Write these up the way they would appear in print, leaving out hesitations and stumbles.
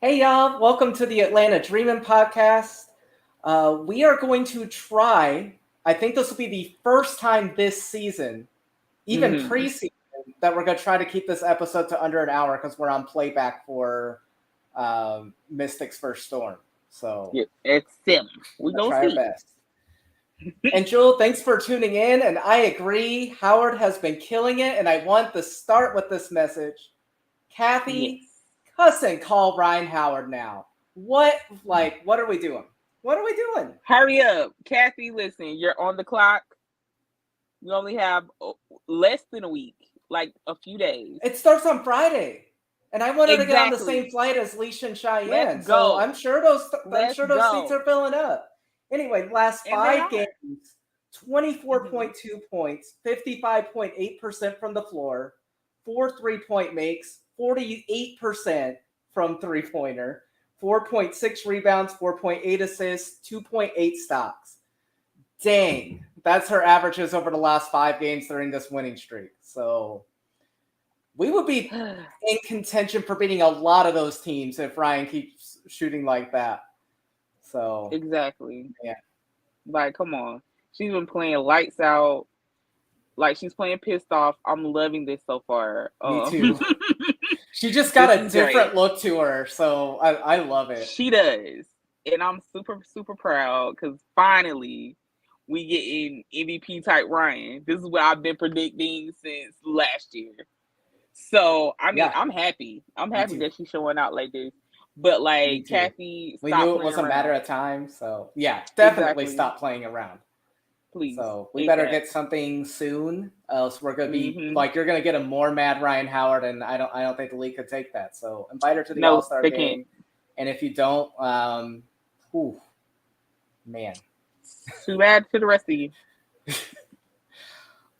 Hey y'all, welcome to the Atlanta Dreamin' Podcast. We are going to try, I think this will be the first time this season, even Hmm. preseason, that we're going to try to keep this episode to under an hour because we're on playback for Mystics First Storm. So Yeah, it's sim. We we'll go try our see. best. And Jewel, thanks for tuning in. And I agree, Howard has been killing it. And I want to start with this message. Kathy, Yes. cuss and call Rhyne Howard now. What are we doing? What are we doing? Hurry up, Kathy. Listen, you're on the clock. We only have less than a week, like a few days. It starts on Friday. And I want her to get on the same Exactly. flight as Leash and Let's Cheyenne. So go. I'm sure those seats Go. are filling up. Anyway, last And they 5 are. games, Hmm. 24.2 points, 55.8% from the floor, 4 3-point makes, 48% from three-pointer, 4.6 rebounds, 4.8 assists, 2.8 stocks. Dang, that's her averages over the last 5 games during this winning streak. So we would be in contention for beating a lot of those teams if Ryan keeps shooting like that. So, Exactly. yeah, Like, come on. She's been playing lights out. Like she's playing pissed off. I'm loving this so far. me too. She just got This a is different great. look to her, so I love it. She does. And I'm super proud because finally we getting MVP type Ryan. This is what I've been predicting since last year. So I mean, Yeah, I'm happy. I'm me happy too. that she's showing out like this. But Me like too. Kathy, We stop knew it playing was a matter around. of time, so yeah, definitely Exactly. stop playing around. Please. So we better ASAP. get something soon, else we're gonna be Mm-hmm. like you're gonna get a more mad Ryan Howard, and I don't think the league could take that. So invite her to the All No, Star they can't. game, and if you don't, whew, man. Too bad for the rest of you. Just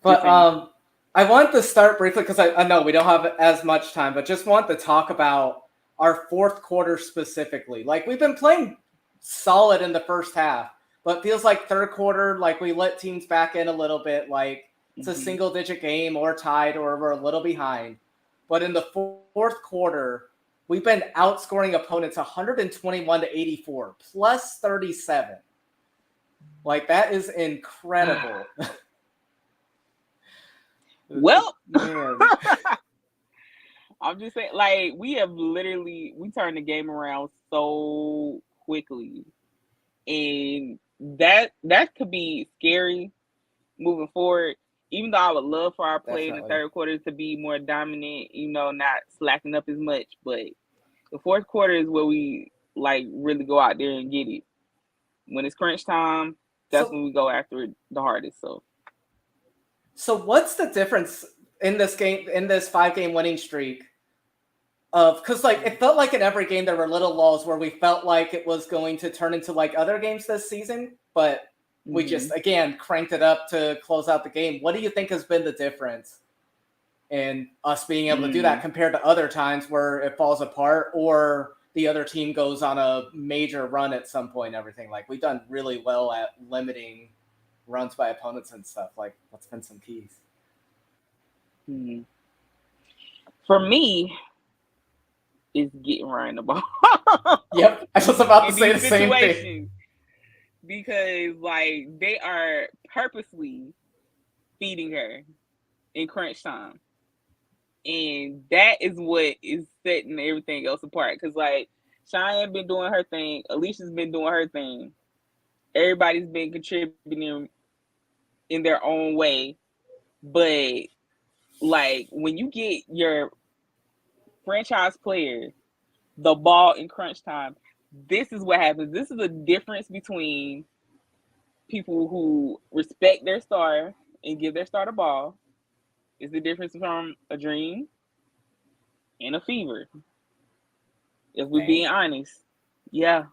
But saying. I want to start briefly because I know we don't have as much time, but just want to talk about our fourth quarter specifically. Like we've been playing solid in the first half, but feels like third quarter, like we let teams back in a little bit. Like it's a Mm-hmm. single digit game or tied or we're a little behind. But in the fourth quarter, we've been outscoring opponents 121 to 84, plus 37. Like that is incredible. Well, Man. I'm just saying, like, we have literally we turned the game around so quickly, and that could be scary moving forward. Even though I would love for our play in the Definitely. third quarter to be more dominant, not slacking up as much, but the fourth quarter is where we like really go out there and get it. When it's crunch time, that's So when we go after it the hardest. So, So what's the difference in this game in this 5 game winning streak of because like it felt like in every game there were little lulls where we felt like it was going to turn into like other games this season, but we mm-hmm. just again cranked it up to close out the game. What do you think has been the difference in us being able to do that Mm. compared to other times where it falls apart or the other team goes on a major run at some point and everything? Like we've done really well at limiting runs by opponents and stuff. Like what's been some keys? Mm. For me, is getting Ryan the ball Yep, I was about to in say these the same thing. situations because like they are purposely feeding her in crunch time, and that is what is setting everything else apart. Because like Cheyenne been doing her thing, Alicia's been doing her thing, everybody's been contributing in their own way, but like when you get your franchise player the ball in crunch time, this is what happens. This is the difference between people who respect their star and give their star the ball. Is the difference from a dream and a fever. If we're Dang. being honest, yeah,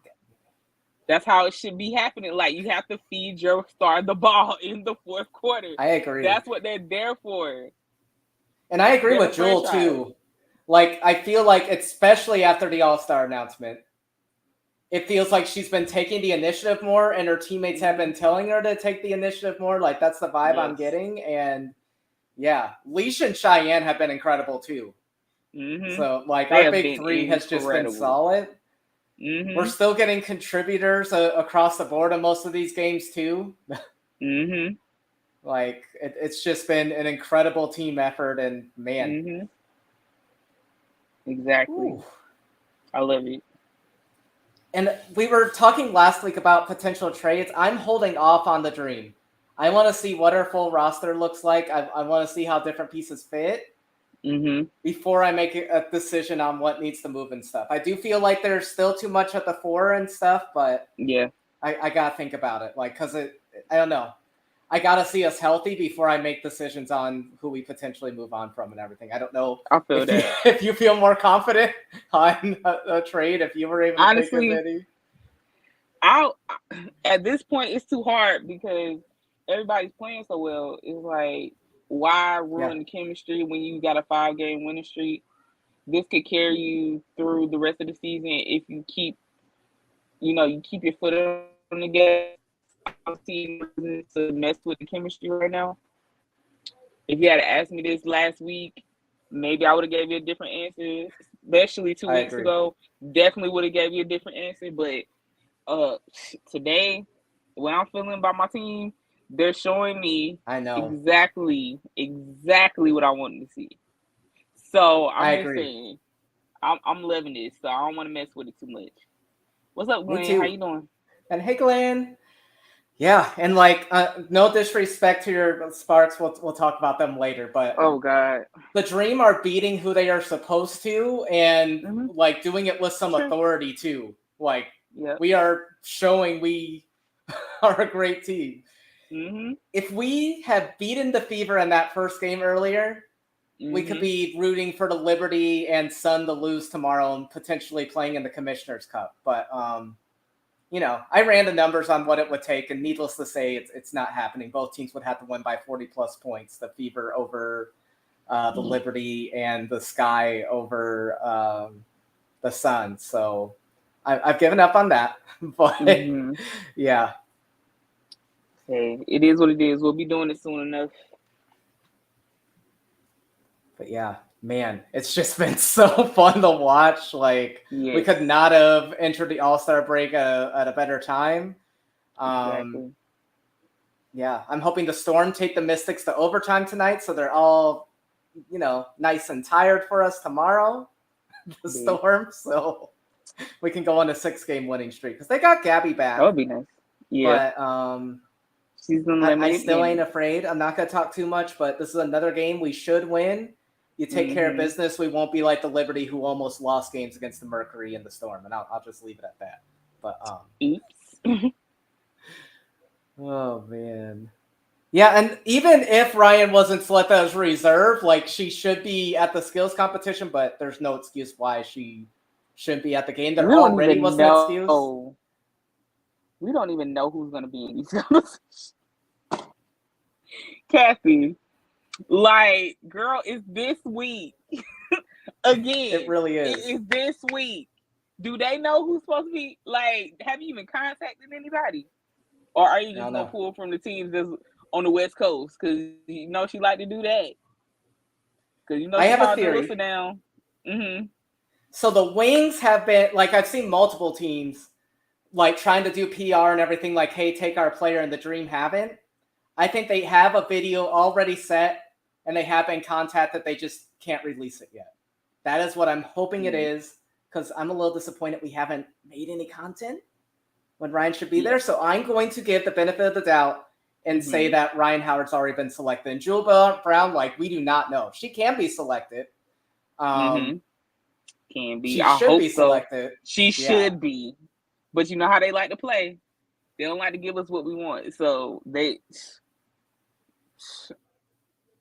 that's how it should be happening. Like you have to feed your star the ball in the fourth quarter. I agree. That's what they're there for. And I agree They're the with Jewel franchise. too. Like I feel like especially after the All-Star announcement, it feels like she's been taking the initiative more and her teammates have Mm-hmm. been telling her to take the initiative more. Like that's the vibe I'm Yes. getting. And yeah, Leash and Cheyenne have been incredible too. Mm-hmm. So like They our have big been three has just been incredible. solid. We're still getting contributors across the board in most of these games too. Like it's just been an incredible team effort, and man, exactly. Ooh. I love it. And we were talking last week about potential trades. I'm holding off on the dream. I want to see what our full roster looks like. I want to see how different pieces fit before I make a decision on what needs to move and stuff. I do feel like there's still too much at the 4 and stuff, but yeah, I got to think about it. Like, because I don't know. I got to see us healthy before I make decisions on who we potentially move on from and everything. I don't know I feel that. If you feel more confident on a trade, if you were able to honestly, think of any. At this point, it's too hard because everybody's playing so well. It's like, why ruin the chemistry when you got a 5-game winning streak? This could carry you through the rest of the season if you keep your foot on the gas. I don't see to mess with the chemistry right now. If you had asked me this last week, maybe I would have gave you a different answer. Especially 2 weeks ago, definitely would have gave you a different answer. But today, when I'm feeling about my team, they're showing me exactly what I wanted to see. So I'm just saying, I'm loving this. So I don't want to mess with it too much. What's up, Glenn? How you doing? And hey, Glenn. Yeah, and like, no disrespect to your Sparks. We'll talk about them later. But oh god, the Dream are beating who they are supposed to, and like doing it with some authority too. Like we are showing we are a great team. If we had beaten the Fever in that first game earlier, we could be rooting for the Liberty and Sun to lose tomorrow and potentially playing in the Commissioner's Cup. But I ran the numbers on what it would take, and needless to say, it's not happening. Both teams would have to win by 40-plus points. The Fever over the Liberty and the Sky over the Sun. So I've given up on that. But, yeah. Hey, it is what it is. We'll be doing it soon enough. But, yeah. Man, it's just been so fun to watch. Like, we could not have entered the All-Star break at a better time. Exactly. Yeah, I'm hoping the Storm take the Mystics to overtime tonight, so they're all, nice and tired for us tomorrow. The Storm, so we can go on a 6-game winning streak because they got Gabby back. That would be nice. Yeah, but she's unlimited. I still ain't afraid. I'm not gonna talk too much, but this is another game we should win. You take care of business, we won't be like the Liberty who almost lost games against the Mercury and the Storm, and I'll just leave it at that. But oops. Oh man. Yeah, and even if Ryan wasn't selected as reserve, like she should be at the skills competition, but there's no excuse why she shouldn't be at the game. There already was an excuse. We don't even know who's gonna be in these conversations. Kathy. Like, girl, it's this week. Again. It really is. It's this week. Do they know who's supposed to be? Like, have you even contacted anybody? Or are you just going to pull from the teams that's on the West Coast? Because she like to do that. Because I have a theory. Down. So the Wings have been, like, I've seen multiple teams, like, trying to do PR and everything, like, hey, take our player, and the Dream haven't. I think they have a video already set, and they have been contacted. They just can't release it yet. That is what I'm hoping it is, because I'm a little disappointed we haven't made any content when Ryan should be there. So I'm going to give the benefit of the doubt and say that Rhyne Howard's already been selected. And Jewel Brown, like, we do not know. She can be selected. Can be. She should be selected. She should be. But you know how they like to play. They don't like to give us what we want. So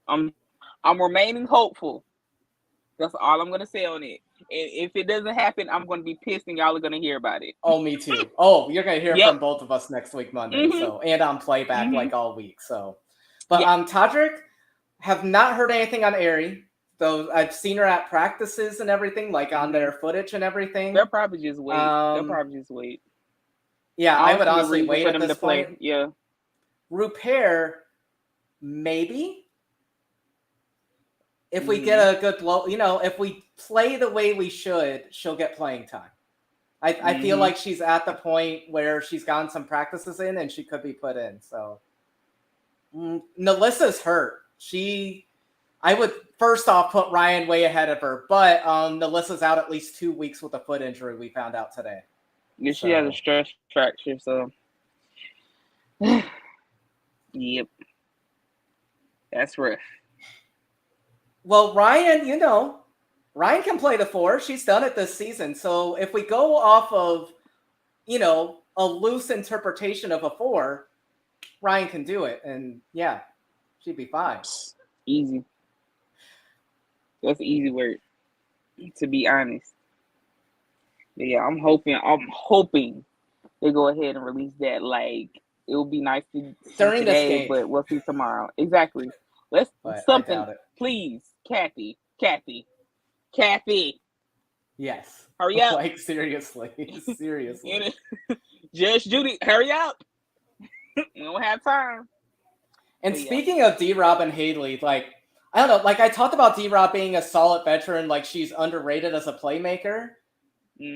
I'm remaining hopeful. That's all I'm going to say on it. And if it doesn't happen, I'm going to be pissed and y'all are going to hear about it. Oh, me too. Oh, you're going to hear from both of us next week, Monday. So, and on playback like all week. So, but Todrick, have not heard anything on Aerie. Though I've seen her at practices and everything, like on their footage and everything. They'll probably just wait. Yeah, I would honestly wait for at them this to play. point. Yeah. Rupert, maybe. If we get a good blow, if we play the way we should, she'll get playing time. I feel like she's at the point where she's gotten some practices in and she could be put in. So Nalissa's hurt. I would first off put Ryan way ahead of her, but Nalissa's out at least 2 weeks with a foot injury. We found out today. Yeah, she has a stress fracture, so yep, that's rough. Well, Ryan, Ryan can play the 4. She's done it this season. So if we go off of, a loose interpretation of a 4, Ryan can do it. And yeah, she'd be fine. Easy. That's easy work, to be honest. But yeah, I'm hoping they go ahead and release that. Like, it would be nice to see during today, this game, but we'll see tomorrow. Exactly. Let's but something, please, Kathy. Yes. Hurry up. Like, seriously. Judge Judy, hurry up. We don't have time. And speaking of D-Rob and Haley, like, I don't know, like I talked about D-Rob being a solid veteran, like she's underrated as a playmaker,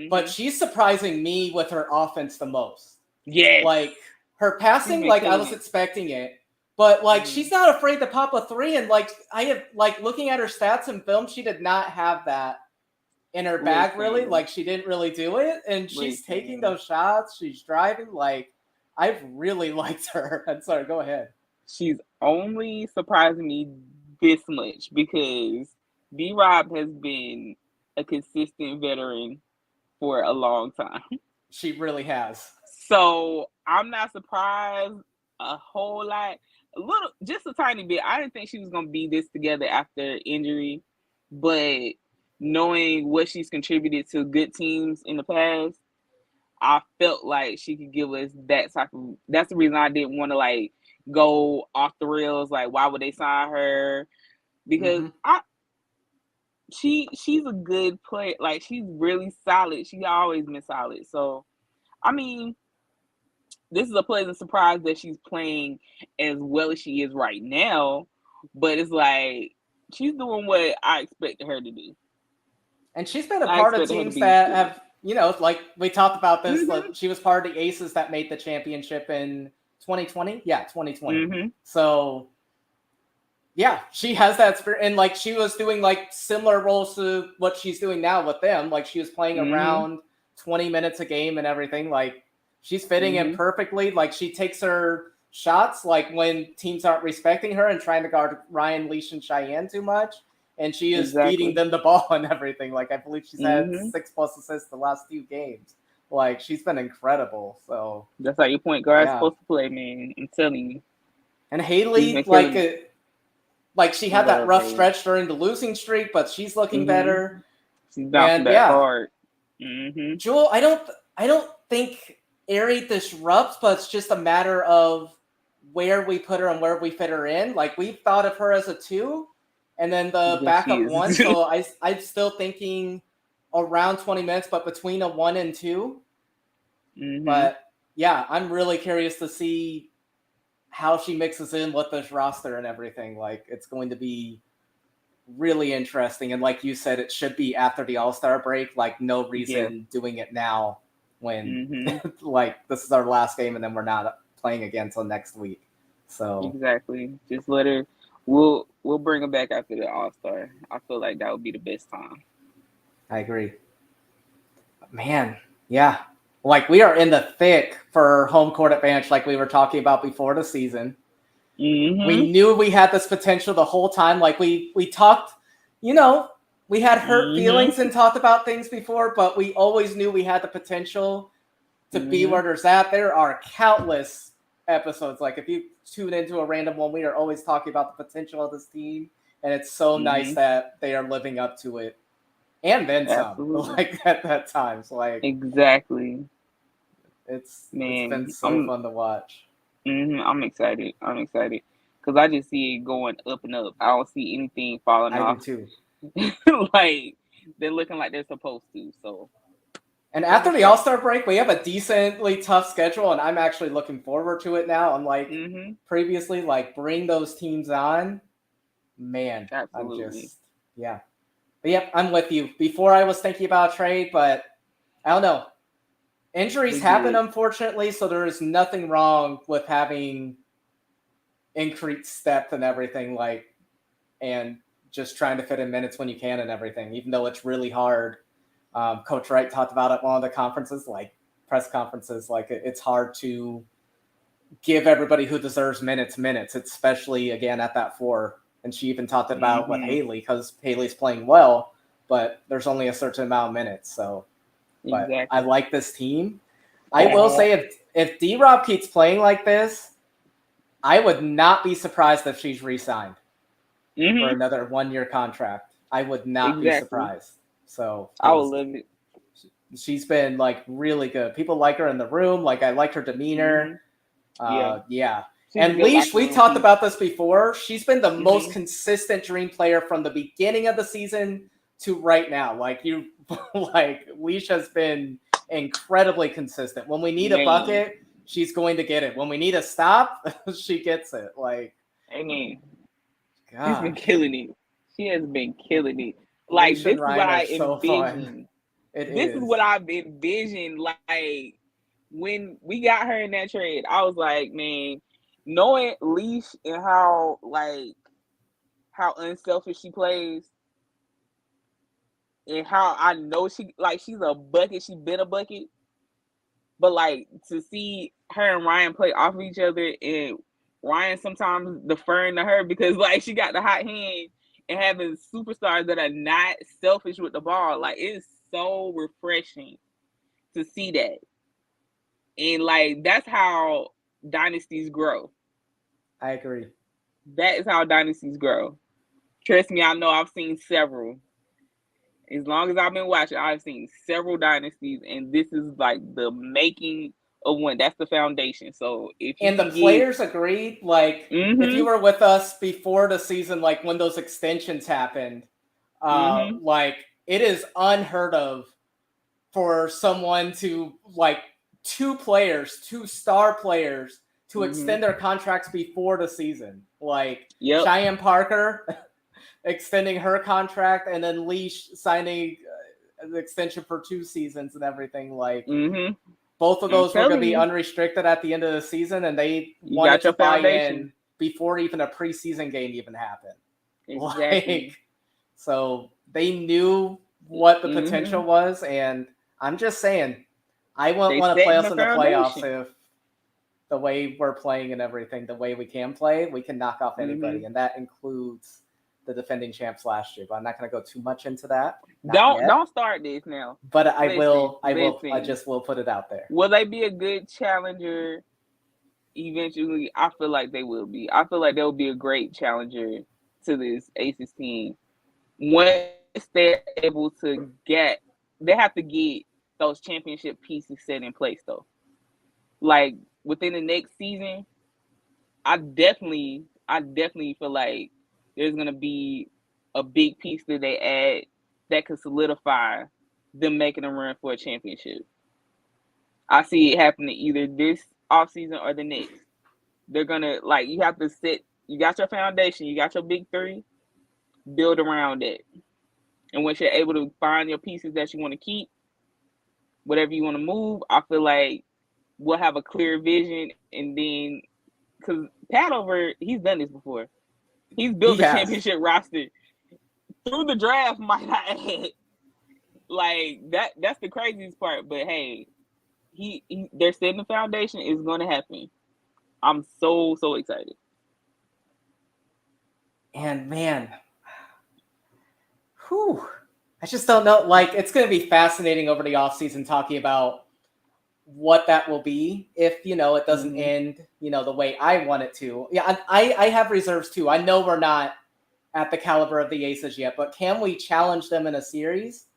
but she's surprising me with her offense the most. Yeah. Like, her passing, like, I was expecting it, but, like, she's not afraid to pop a 3, and, like, I have, like, looking at her stats in film, she did not have that in her bag, really. Like, she didn't really do it, and she's taking those shots, she's driving, like, I've really liked her. I'm sorry, go ahead. She's only surprising me this much because D-Rob has been a consistent veteran for a long time. She really has. So I'm not surprised a whole lot. Just a tiny bit. I didn't think she was going to be this together after injury, but knowing what she's contributed to good teams in the past, I felt like she could give us that type of. That's the reason I didn't want to like go off the rails. Like, why would they sign her? Because she's a good player. Like, she's really solid. She always been solid. So, I mean, this is a pleasant surprise that she's playing as well as she is right now. But it's like she's doing what I expected her to do. And she's been a part of teams that have. Like we talked about this, like she was part of the Aces that made the championship in 2020. Yeah, 2020. So, yeah, she has that spirit. And, like, she was doing, like, similar roles to what she's doing now with them. Like, she was playing around 20 minutes a game and everything. Like, she's fitting in perfectly. Like, she takes her shots, like, when teams aren't respecting her and trying to guard Ryan, Leash, and Cheyenne too much. And she is feeding them the ball and everything. Like, I believe she's had 6+ assists the last 2 games. Like, she's been incredible. So that's how your point guard's supposed to play, man. I'm telling you. And Haley, like she had that rough stretch during the losing streak, but she's looking better. She's bouncing back hard. Jewel, I don't think Aerie disrupts, but it's just a matter of where we put her and where we fit her in. Like, we thought of her as a 2. And then the backup 1, so I'm still thinking around 20 minutes, but between a 1 and 2. But, yeah, I'm really curious to see how she mixes in with this roster and everything. Like, it's going to be really interesting. And like you said, it should be after the All-Star break. Like, no reason doing it now when, like, this is our last game and then we're not playing again until next week. So exactly. Just let her... We'll bring them back after the All-Star. I feel like that would be the best time. I agree. Man, yeah. Like, we are in the thick for home court advantage like we were talking about before the season. We knew we had this potential the whole time. Like, we talked, we had hurt feelings and talked about things before, but we always knew we had the potential to be where there's at. There are countless episodes. Like, if you tune into a random one, we are always talking about the potential of this team, and it's so nice that they are living up to it, and then some. Like, at that time, so like exactly, it's been so fun to watch. I'm excited because I just see it going up and up. I don't see anything falling off. I do too. Like, they're looking like they're supposed to. So. And after the All-Star break, we have a decently tough schedule, and I'm actually looking forward to it now. Unlike previously, like, bring those teams on. Man, absolutely. But yep, I'm with you. Before I was thinking about a trade, but I don't know. Injuries happen, unfortunately, so there is nothing wrong with having increased depth and everything, and just trying to fit in minutes when you can and everything, even though it's really hard. Coach Wright talked about it at one of the conferences, press conferences, it's hard to give everybody who deserves minutes, especially, again, at that 4. And she even talked about with Haley, because Haley's playing well, but there's only a certain amount of minutes. So, but I like this team. I will say if D-Rob keeps playing like this, I would not be surprised if she's re-signed for another 1-year contract. I would not be surprised. So I would love it. She's been really good. People like her in the room. I like her demeanor. Yeah. And Leash, we talked about this before. She's been the most consistent Dream player from the beginning of the season to right now. Leash has been incredibly consistent. When we need a bucket, she's going to get it. When we need a stop, she gets it. Amen. God. She's been killing it. She has been killing it. This is what I envisioned. This is what I've envisioned. When we got her in that trade, I was like, man, knowing Leash and how unselfish she plays, and how I know she's a bucket. She's been a bucket, but to see her and Ryan play off of each other, and Ryan sometimes deferring to her because she got the hot hand, and having superstars that are not selfish with the ball, it's so refreshing to see that. And that's how dynasties grow. I agree. That is how dynasties grow. Trust me, I know I've seen several. As long as I've been watching, I've seen several dynasties, and this is the making of one. That's the foundation. So players agreed. If you were with us before the season, when those extensions happened, it is unheard of for someone to two star players to extend their contracts before the season. Cheyenne Parker extending her contract, and then Leash signing an extension for 2 seasons and everything. Both of those were going to be unrestricted at the end of the season, and they wanted to buy in before even a preseason game even happened. Exactly. So they knew what the potential was, and I'm just saying, I wouldn't want to play us in the playoffs if the way we're playing and everything, the way we can play, we can knock off anybody, and that includes the defending champs last year. But I'm not going to go too much into that. Don't start this now. But I just will put it out there. Will they be a good challenger eventually? I feel like they will be. I feel like they'll be a great challenger to this Aces team. Once they're able to they have to get those championship pieces set in place, though. Within the next season, I definitely feel like there's gonna be a big piece that they add that could solidify them making a run for a championship. I see it happening either this offseason or the next. They're gonna you have to set. You got your foundation. You got your big 3. Build around it, and once you're able to find your pieces that you want to keep, whatever you want to move, I feel like we'll have a clear vision. And then, because Pat he's done this before. He's built a championship roster through the draft, might I add. That's the craziest part. But hey, they're setting the foundation. It's going to happen. I'm so excited. And man, I just don't know. It's going to be fascinating over the offseason talking about what that will be if, it doesn't end, the way I want it to. Yeah, I have reserves too. I know we're not at the caliber of the Aces yet, but can we challenge them in a series?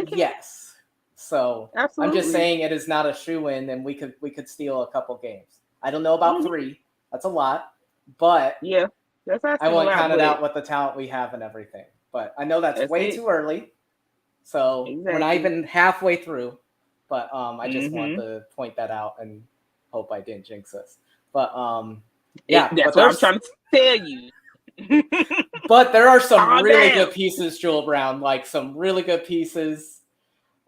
Yes. So absolutely. I'm just saying it is not a shoo-in, and we could steal a couple games. I don't know about 3. That's a lot, but yeah, I won't count it out with the talent we have and everything. But I know that's way too early. So we're not even halfway through. But I just want to point that out and hope I didn't jinx us. But that's what I'm trying to tell you. But there are some really good pieces, Jewel Brown. Some really good pieces.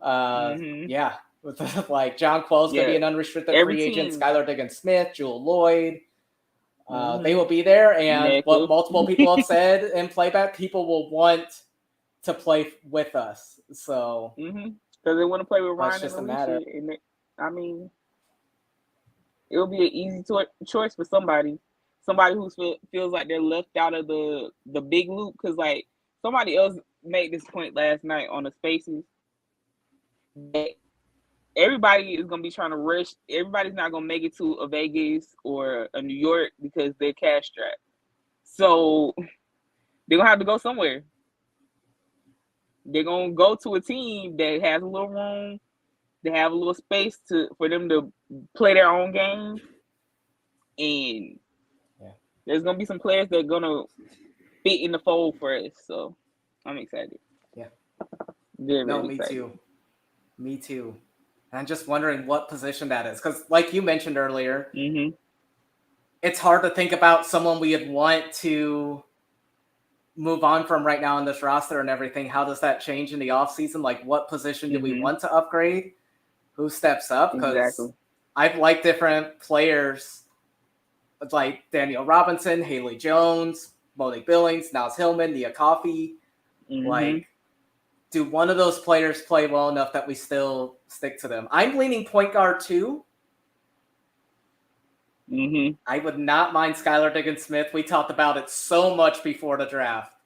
Yeah, With like John Quell's going to be an unrestricted Every free agent. team. Skylar Diggins-Smith, Jewel Lloyd. They will be there, and what multiple people have said in playback, people will want to play with us. So because they want to play with Rhyne just and a matter. Alicia, and I mean, it'll be an easy choice for somebody who feels like they're left out of the big loop. Because like somebody else made this point last night on the Spaces that everybody is gonna be trying to rush. Everybody's not gonna make it to a Vegas or a New York because they're cash strapped. So they're gonna have to go somewhere. They're gonna go to a team that has a little room. They have a little space for them to play their own game, and there's gonna be some players that are gonna fit in the fold for us. So I'm excited. Yeah. Very, no, very me excited. too. Me too. I'm just wondering what position that is, because like you mentioned earlier, it's hard to think about someone we would want to move on from right now in this roster and everything. How does that change in the offseason? Like, what position do we want to upgrade? Who steps up? Because I've liked different players like Danielle Robinson, Haley Jones, Monique Billings, Naz Hillman, Nia Coffey. Like, do one of those players play well enough that we still stick to them? I'm leaning point guard too. I would not mind Skylar Diggins-Smith. We talked about it so much before the draft.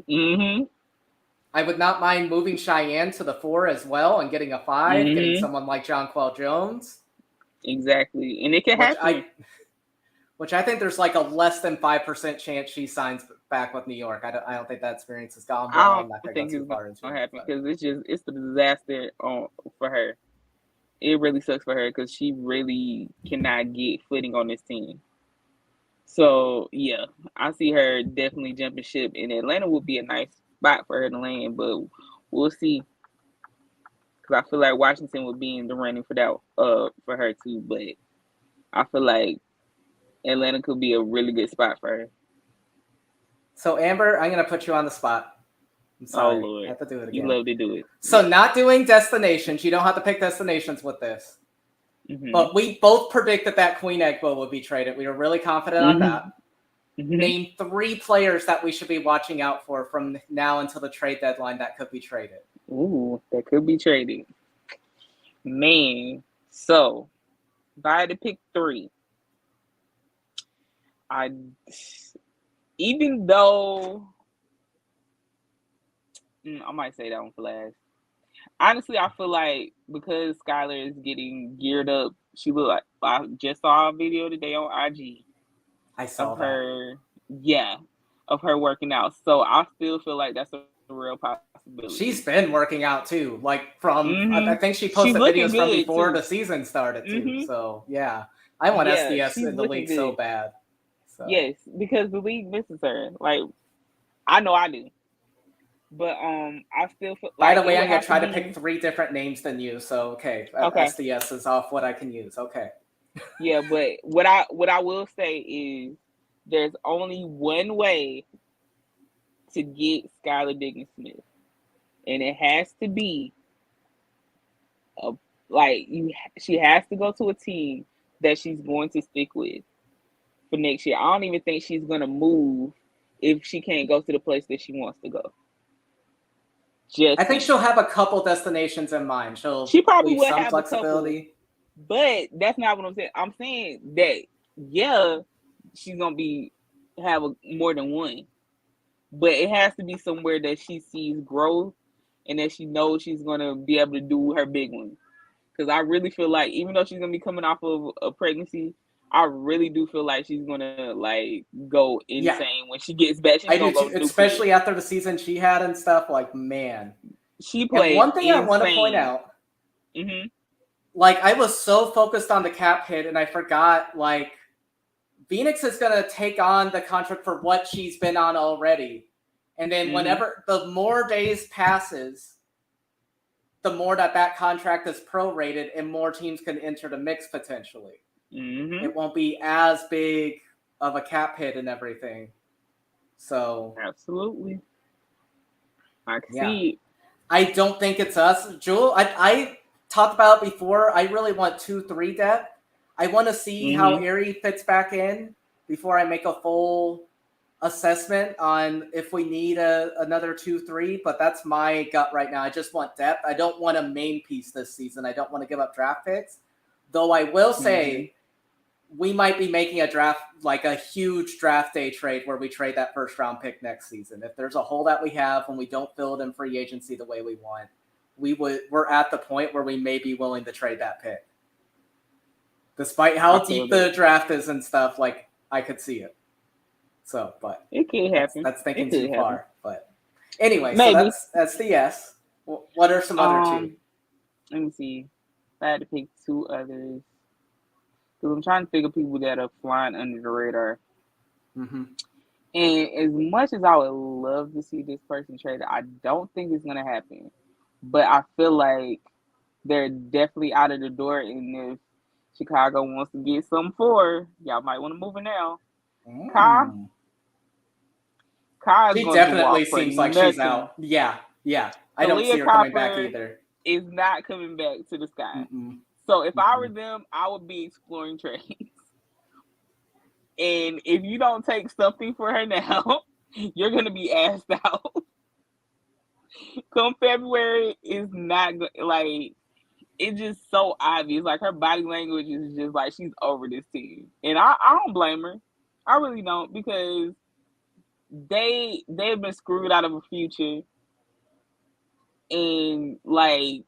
I would not mind moving Cheyenne to the 4 as well and getting a 5, getting someone like Jonquel Jones. Exactly. And it can happen. Which I think there's like a less than 5% chance she signs back with New York. I don't think that experience has gone well. I don't think it's going to happen because it's a disaster for her. It really sucks for her because she really cannot get footing on this team. So, yeah, I see her definitely jumping ship. And Atlanta would be a nice spot for her to land, but we'll see. Because I feel like Washington would be in the running for that for her too. But I feel like Atlanta could be a really good spot for her. So, Amber, I'm going to put you on the spot. I'm sorry. Oh, Lord. I have to do it again. You love to do it. So, not doing destinations. You don't have to pick destinations with this. But we both predicted that Queen Egbo would be traded. We were really confident on that. Name 3 players that we should be watching out for from now until the trade deadline that could be traded. Ooh, that could be traded. Man. So, if I had to pick 3, even though I might say that one for last. Honestly, I feel like because Skylar is getting geared up, she look like I just saw a video today on IG. I saw of her, of her working out. So I still feel like that's a real possibility. She's been working out too, like from I think she posted videos from before the season started too. So yeah, I want SDS in the league so bad. So. Yes, because the league misses her. Like I know I do. But I still feel like. By the way, I'm gonna try to pick 3 different names than you. So okay. SDS is off what I can use. Okay. Yeah, but what I will say is there's only one way to get Skylar Diggins-Smith, and it has to be she has to go to a team that she's going to stick with for next year. I don't even think she's gonna move if she can't go to the place that she wants to go. I think she'll have a couple destinations in mind. She probably will some have flexibility. A couple, but that's not what I'm saying. I'm saying that she's gonna have more than one, but it has to be somewhere that she sees growth and that she knows she's gonna be able to do her big one. Because I really feel like even though she's gonna be coming off of a pregnancy, I really do feel like she's gonna go insane when she gets back. She's gonna go especially after the season she had and stuff. Like, man, she played. And one thing I want to point out, like I was so focused on the cap hit and I forgot like Phoenix is gonna take on the contract for what she's been on already, and then whenever the more days passes, the more that contract is prorated and more teams can enter the mix potentially. It won't be as big of a cap hit and everything. So absolutely, I can see it. I don't think it's us, Jewel. I talked about before, I really want 2-3 depth. I want to see how Mm-hmm. Erie fits back in before I make a full assessment on if we need another 2-3. But that's my gut right now. I just want depth. I don't want a main piece this season. I don't want to give up draft picks. Though I will Mm-hmm. say we might be making a draft, like a huge draft day trade where we trade that first round pick next season. If there's a hole that we have and we don't fill it in free agency the way we want, we're at the point where we may be willing to trade that pick. Despite I how feel deep the that. draft is and stuff, like I could see it. So, but It could happen. that's thinking It too could happen. far. But anyway, so Maybe. that's the yes. What are some other two? Let me see. If I had to pick two others. Because I'm trying to think of people that are flying under the radar. Mm-hmm. And as much as I would love to see this person traded, I don't think it's gonna happen. But I feel like they're definitely out of the door. And if Chicago wants to get some for, y'all might want to move it now. Kai, Mm. Kai is She gonna do definitely walk for seems like she's nothing. out. Yeah, yeah. I don't see Talia her coming back Copper either. is not coming back to the sky. Mm-mm. So if I were Mm-mm. them, I would be exploring trades. And if you don't take something for her now, you're gonna be asked out. Come February is not like it's just so obvious. Like her body language is just like she's over this team, and I don't blame her. I really don't because they've been screwed out of a future, and like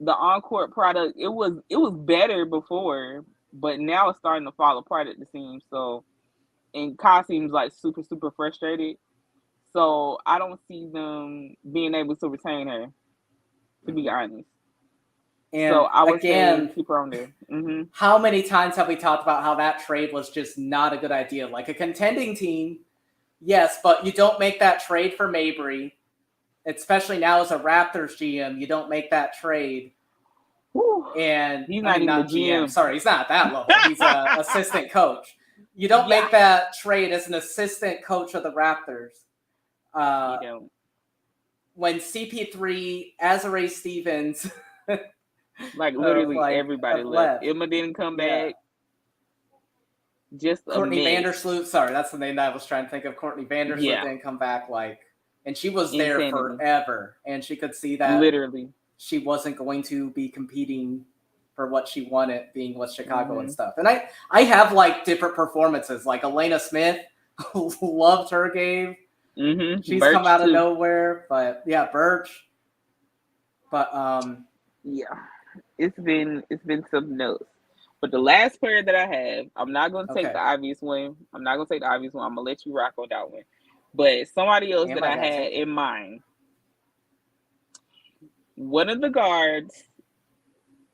the on-court product, it was better before, but now it's starting to fall apart at the seams. So, and Kai seems like super super frustrated. So I don't see them being able to retain her, to be honest. So And I would say again, keep her on there. how many times have we talked about how that trade was just not a good idea? Like a contending team, yes, but you don't make that trade for Mabry, especially now as a Raptors GM. You don't make that trade. Whew. And He's I not mean, even a not GM. GM. Sorry, he's not at that level. He's a assistant coach. You don't Yeah, make that trade as an assistant coach of the Raptors. you Uh, don't. when CP3, Azare Stevens, Like literally everybody have left. left. Emma didn't come Yeah. back. Just a Courtney mess. Vandersloot. Sorry, that's the name that I was trying to think of. Courtney Vandersloot Yeah, didn't come back. And she was there insanity. forever, and she could see that Literally. she wasn't going to be competing for what she wanted, being with Chicago and hmm stuff. And I have different performances. Like Elena Smith, loved her game. She's come Birch out of too. nowhere, but yeah, Birch. But Yeah, it's been something else. But the last player that I have, I'm not gonna take okay, the obvious one. I'm not gonna take the obvious one. I'm gonna let you rock on that one. But somebody else am that I I gonna had take it? in mind, one of the guards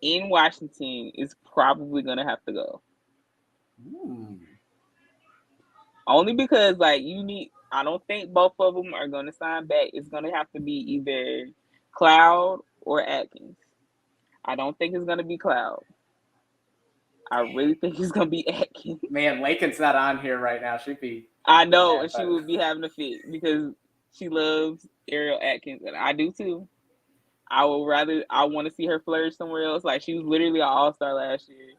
in Washington is probably gonna have to go. Hmm. Only because like you need. I don't think both of them are gonna sign back. It's gonna have to be either Cloud or Atkins. I don't think it's gonna be Cloud. I really think it's gonna be Atkins. Man, Lakin's not on here right now. She'd be I know, mad, and she but would be having a fit because she loves Ariel Atkins, and I do too. I want to see her flourish somewhere else. Like she was literally an all-star last year.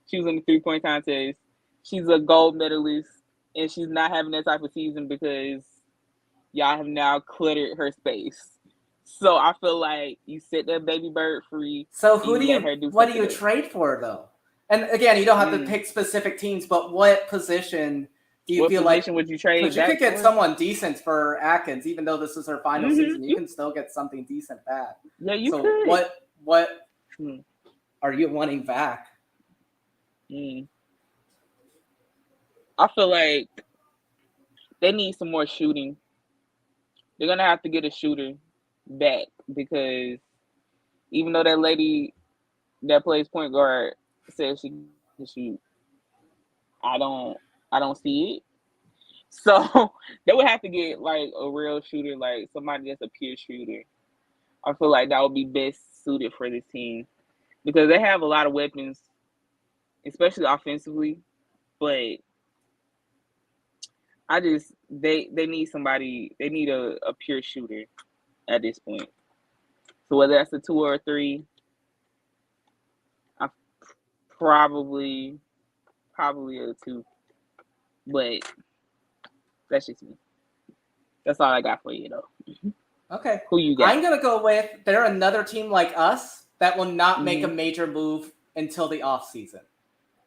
She was in the three-point contest. She's a gold medalist, and she's not having that type of season because y'all have now cluttered her space. So I feel like you set that baby bird free so and you let her do what do something you else. trade for though? And again, you don't have to Mm. pick specific teams, but what position do you What feel like? position would you Because trade you could back get for? someone decent for Atkins, even though this is her final season. You You, can still get something decent back. yeah, you So could. what Mm. are you wanting back? Mm. I feel like they need some more shooting. They're gonna have to get a shooter back because even though that lady that plays point guard says she can shoot, I don't I don't see it. So they would have to get like a real shooter, like somebody that's a pure shooter. I feel like that would be best suited for this team because they have a lot of weapons, especially offensively. But they need somebody. They need a pure shooter at this point. So whether that's a 2 or a 3, I probably a 2. But that's just me. That's all I got for you, though. Okay. Who you got? I'm going to go with they're another team like us that will not make a Mhm. major move until the offseason.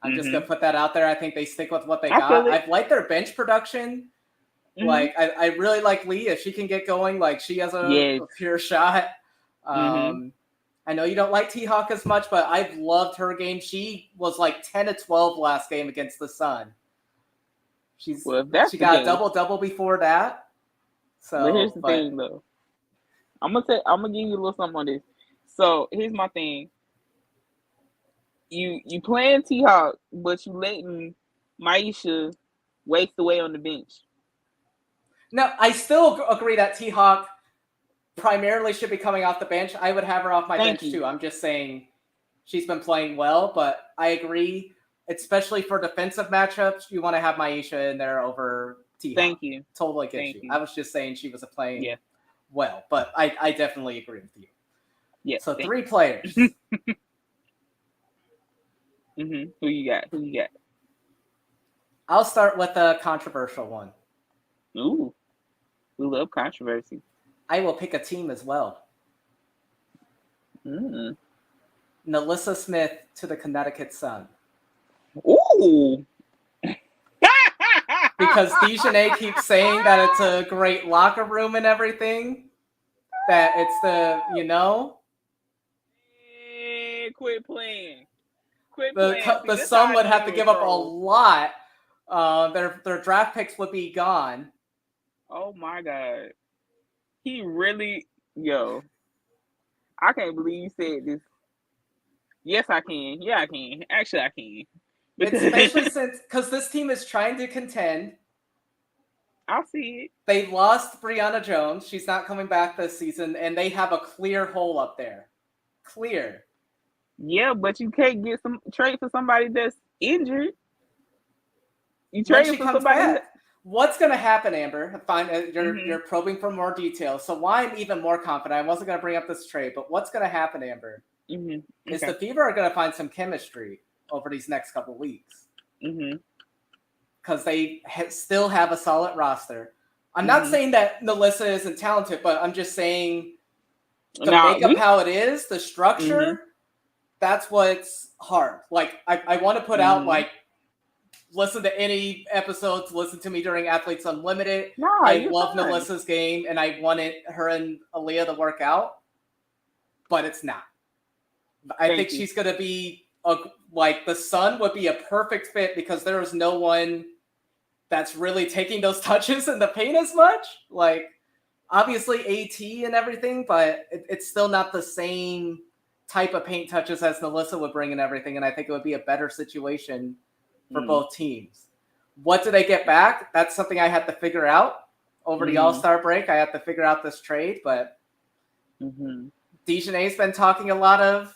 I'm just going Mhm. to put that out there. I think they stick with what they I feel got. it. I've liked their bench production. Mhm. Like, I really like Lee. If she can get going, like, she has Yes. a pure shot. Mhm. I know you don't like T-Hawk as much, but I've loved her game. She was like 10 to 12 last game against the Sun. Well, if that's She the got a case, double before that. but here's So, the thing, though. I'm gonna give you a little something on this. So here's my thing. You playing T-Hawk, but you letting Maisha waste away on the bench. no, I still agree that T-Hawk primarily should be coming off the bench. I would have her off my Thank bench you. too. I'm just saying she's been playing well, but I agree, especially for defensive matchups, you want to have Maisha in there over T-Hawk. Thank you. Totally get Thank you. you. I was just saying she was playing Yeah. well, but I definitely agree with you. Yeah. So thank 3 players. Mhm. Who you got? I'll start with a controversial one. Ooh, we love controversy. I will pick a team as well. Mm. Nalissa Smith to the Connecticut Sun. Ooh. Because Dejanay keeps saying that it's a great locker room and everything. That it's the, Quit playing. Quit the playing. See, the this how Sun I would know have you to a give up a troll. lot. Their draft picks would be gone. Oh my god. He really, yo. I can't believe you said this. Yes, I can. Yeah, I can. Actually, I can. Because Especially because this team is trying to contend. I see it. They lost Brianna Jones. She's not coming back this season, and they have a clear hole up there. Clear. Yeah, but you can't get some trade for somebody that's injured. You When trade she for comes somebody. back. What's going to happen, Amber? Fine, Mhm. you're probing for more details. So why I'm even more confident, I wasn't going to bring up this trade, but what's going to happen, Amber, Mhm. is Okay. the Fever are going to find some chemistry over these next couple weeks. Mhm. Because they still have a solid roster. I'm not Mhm. saying that Nalissa isn't talented, but I'm just saying the Now makeup how it is, the structure, that's what's hard. Like, I want to put out, like, listen to any episodes, listen to me during Athletes Unlimited. Nah, I you're love fine. Nalissa's game, and I wanted her and Aaliyah to work out, but it's not. I think she's going to be, like, the Sun would be a perfect fit because there is no one that's really taking those touches in the paint as much. Like, obviously AT and everything, but it's still not the same type of paint touches as Nalissa would bring and everything, and I think it would be a better situation for both teams. What do they get back? That's something I had to figure out over the All-Star break. I had to figure out this trade, but Dejanay's been talking a lot of,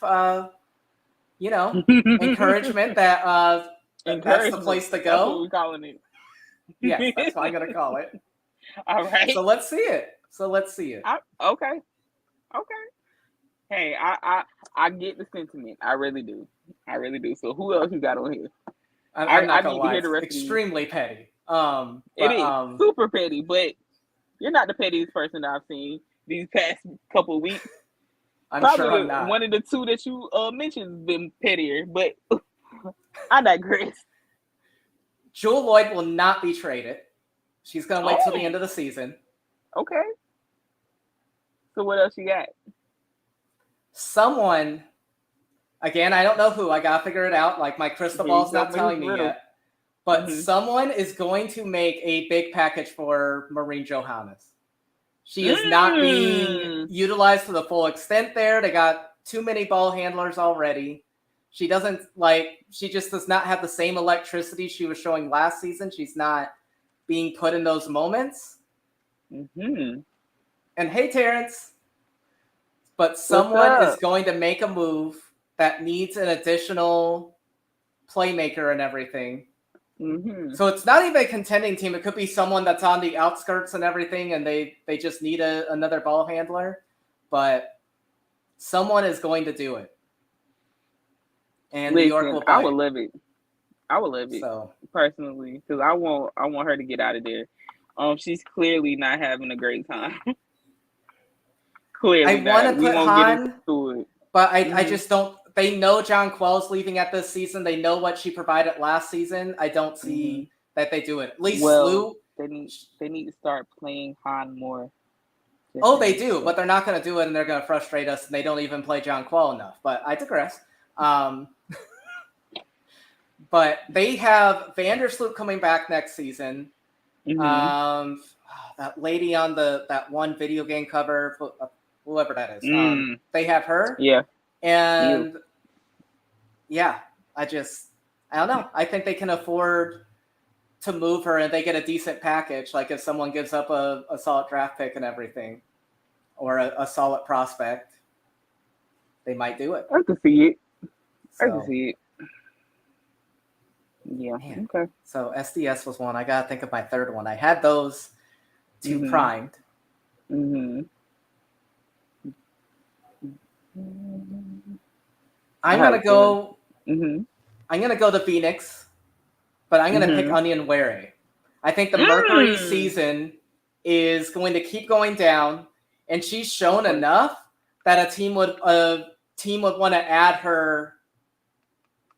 encouragement that that's the place to go. That's what we're calling it. Yes, that's what I'm going to call it. All right. So let's see it. Okay. Hey, I get the sentiment. I really do. So who else you got on here? I'm not gonna need lie, to hear the rest extremely petty. It is super petty, but you're not the pettiest person that I've seen these past couple of weeks. I'm Probably sure I'm not. one of the two that you mentioned has been pettier, but I digress. Jewel Lloyd will not be traded. She's gonna wait till the end of the season. Okay. So what else you got? Someone, again, I don't know who. I gotta figure it out. Like, my crystal ball's not telling me yet. But someone is going to make a big package for Maureen Johannes. She is not being utilized to the full extent there. They got too many ball handlers already. She just does not have the same electricity she was showing last season. She's not being put in those moments. And hey, Terrence. But someone is going to make a move that needs an additional playmaker and everything. So it's not even a contending team. It could be someone that's on the outskirts and everything, and they just need another ball handler. But Someone is going to do it, and New York will I bite. would love it. I would love it So personally because I want her to get out of there. She's clearly not having a great time. Clearly I want not. to We put won't get Han, into it. but I just don't. They know John Quell's leaving at this season. They know what she provided last season. I don't see that they do it. At least Well, Slew. they need to start playing Han more. Oh, they do, but they're not going to do it, and they're going to frustrate us, and they don't even play John Quell enough. But I digress. But they have Vandersloot coming back next season. That lady on that one video game cover, whoever that is, they have her. Yeah. And yeah, I don't know. I think they can afford to move her, and they get a decent package. Like if someone gives up a solid draft pick and everything, or a solid prospect, they might do it. I can see it. So, I can see it. Yeah. Man. Okay. So SDS was one. I gotta think of my third one. I had those two primed. I'm gonna go. I'm gonna go to Phoenix, but I'm gonna pick Onion Ware. I think the Mercury season is going to keep going down, and she's shown enough that a team would want to add her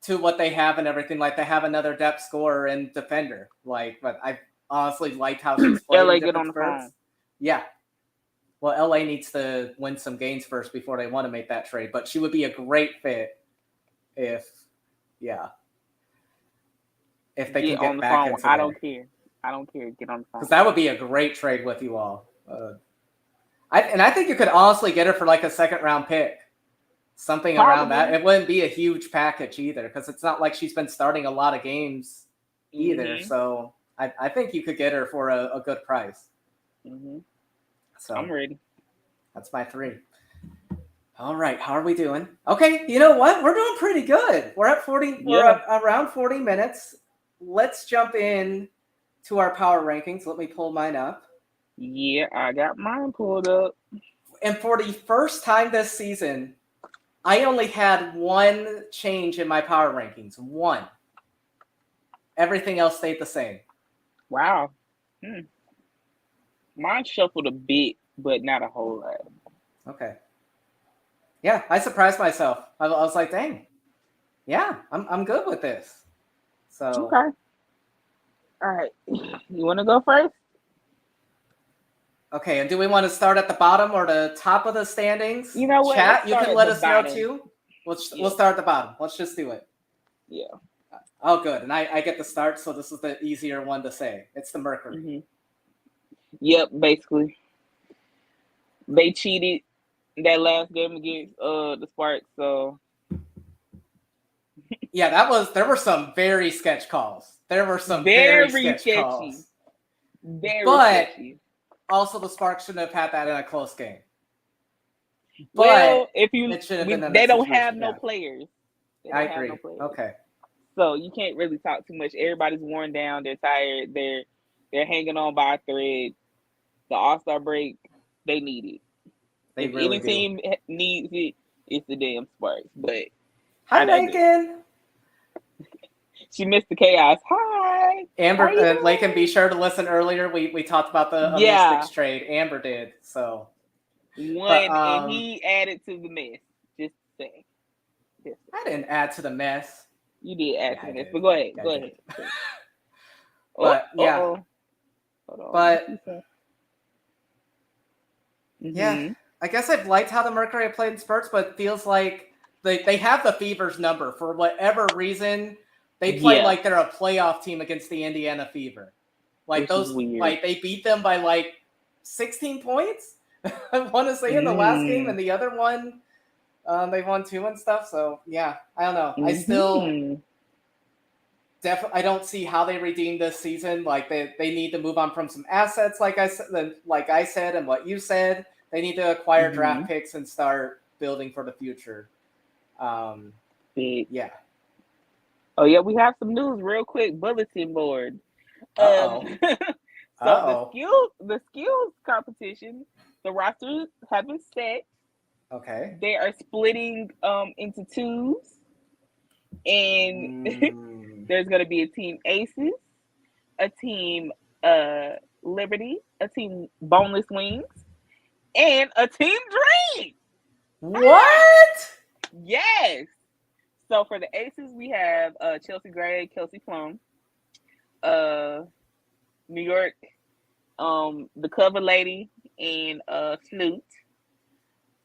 to what they have and everything. Like they have another depth scorer and defender. But I honestly liked how she's played. LA get on the phone. Yeah. Well, LA needs to win some games first before they want to make that trade. But she would be a great fit if they can get back into I don't care. I don't care. Get on the phone. Because that would be a great trade with you all. I think you could honestly get her for like a second round pick. Something around that. It wouldn't be a huge package either, because it's not like she's been starting a lot of games either. So I think you could get her for a good price. So I'm ready. That's my 3. All right, how are we doing? Okay, you know what? We're doing pretty good. We're at 40. We're around 40 minutes. Let's jump in to our power rankings. Let me pull mine up. Yeah, I got mine pulled up. And for the first time this season, I only had one change in my power rankings. One. Everything else stayed the same. Wow. Mine shuffled a bit, but not a whole lot. Okay. Yeah, I surprised myself. I was like, dang. Yeah, I'm good with this. So okay. All right. You want to go first? Okay, and do we want to start at the bottom or the top of the standings? You know what? Chat, you can let us know too. We'll start at the bottom. Let's just do it. Yeah. Oh, good. And I get the start, so this is the easier one to say. It's the Mercury. Yep, basically. They cheated that last game against the Sparks, so yeah, there were some very sketch calls. There were some very sketchy calls. Very sketchy. Also, the Sparks shouldn't have had that in a close game. Well, they don't have no players. I agree. Okay. So you can't really talk too much. Everybody's worn down. They're tired. They're hanging on by a thread. The All-Star break, they need it. If any team needs it, it's the damn Sparks. But hi, Megan. She missed the chaos. Hi, Amber. Lakin, be sure to listen earlier. We talked about the Mystics trade. Amber did so. And he added to the mess. Just say. I didn't add to the mess. You did add to the mess, but go ahead. Go ahead. But yeah. But yeah, I guess I've liked how the Mercury have played in spurts, but it feels like they have the Fever's number for whatever reason. They play like they're a playoff team against the Indiana Fever. Like they beat them by like 16 points. I want to say in the last game, and the other one, they won 2 and stuff. So yeah, I don't know. I still definitely I don't see how they redeem this season. Like they need to move on from some assets, like I said, and what you said. They need to acquire draft picks and start building for the future. Yeah. Oh yeah, we have some news real quick. Bulletin board. So the skills competition, the rosters have been set. Okay. They are splitting into twos, and there's going to be a team Aces, a team Liberty, a team Boneless Wings, and a team Dream. What? Yes. So for the Aces, we have Chelsea Gray, Kelsey Plum, New York, the Cover Lady, and Snoot.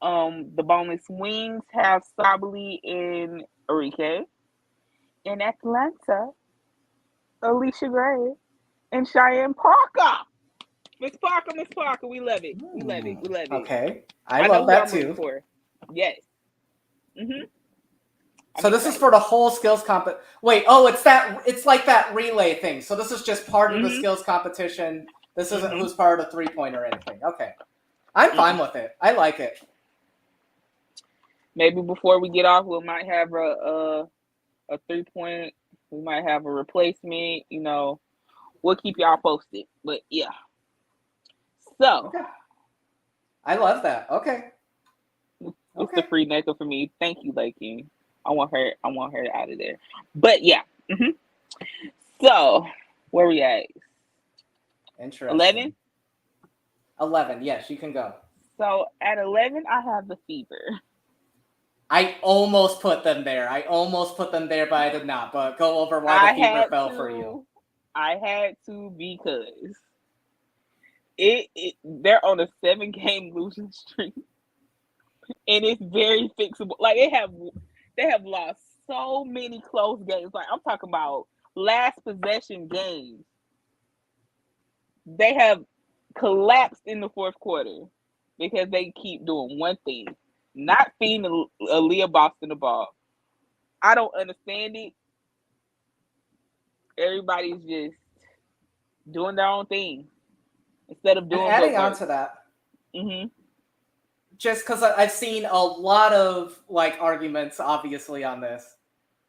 The Boneless Wings have Sabali and Enrique. In Atlanta, Alicia Gray and Cheyenne Parker. Miss Parker, we love it. We love it. We love it. Okay. I know love who that I'm rooting too. for. Yes. Mm-hmm. So this is for the whole skills Wait, it's like that relay thing. So this is just part of the skills competition. This isn't who's part of the 3-point or anything. Okay. I'm fine with it. I like it. Maybe before we get off, we might have a 3-point. We might have a replacement. You know, we'll keep y'all posted. But yeah. So. Okay. I love that. Okay. It's the free NECA for me. Thank you, Lakey. I want her out of there. But yeah. Mm-hmm. So where we at? Interesting. 11? 11, yes, you can go. So at 11, I have the Fever. I almost put them there. But I did not. But go over why the Fever fell for you. I had to because they're on a 7-game losing streak. And it's very fixable. Like they have lost so many close games. Like I'm talking about last possession games. They have collapsed in the fourth quarter because they keep doing one thing, not feeding Aaliyah Boston the ball. I don't understand it. Everybody's just doing their own thing instead of doing. And adding on to that, just because I've seen a lot of arguments, obviously, on this.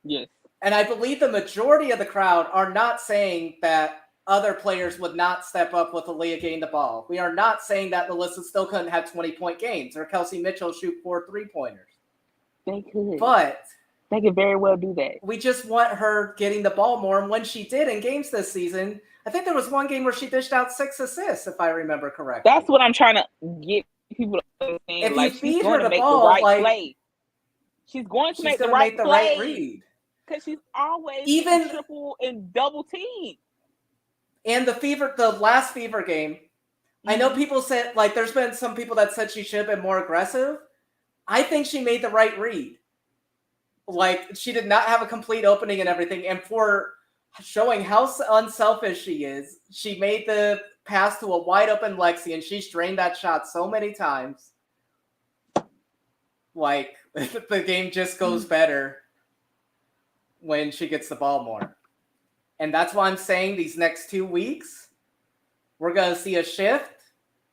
Yes. And I believe the majority of the crowd are not saying that other players would not step up with Aaliyah getting the ball. We are not saying that Melissa still couldn't have 20-point games or Kelsey Mitchell shoot 4 3-pointers. They could. But they could very well do that. We just want her getting the ball more. And when she did in games this season, I think there was one game where she dished out 6 assists, if I remember correctly. That's what I'm trying to get people to understand. If like, you feed her the ball, the right play. She's going to make the right play. Right read. Because she's always even triple and double team. And the last Fever game, I know people said, there's been some people that said she should have been more aggressive. I think she made the right read. She did not have a complete opening and everything. And for showing how unselfish she is, she made the pass to a wide open Lexi, and she strained that shot so many times. The game just goes better when she gets the ball more. And that's why I'm saying these next 2 weeks, we're going to see a shift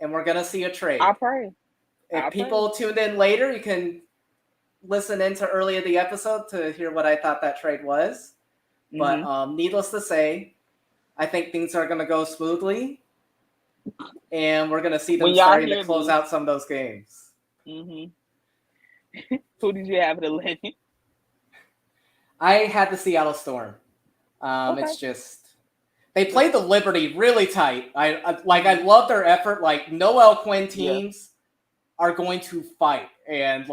and we're going to see a trade. I pray. If people tuned in later, you can listen into earlier the episode to hear what I thought that trade was. But needless to say, I think things are going to go smoothly. And we're going to see them starting to close out some of those games. Who did you have at 11? I had the Seattle Storm. Okay. It's just they played the Liberty really tight. I love their effort. Noel Quinn teams are going to fight, and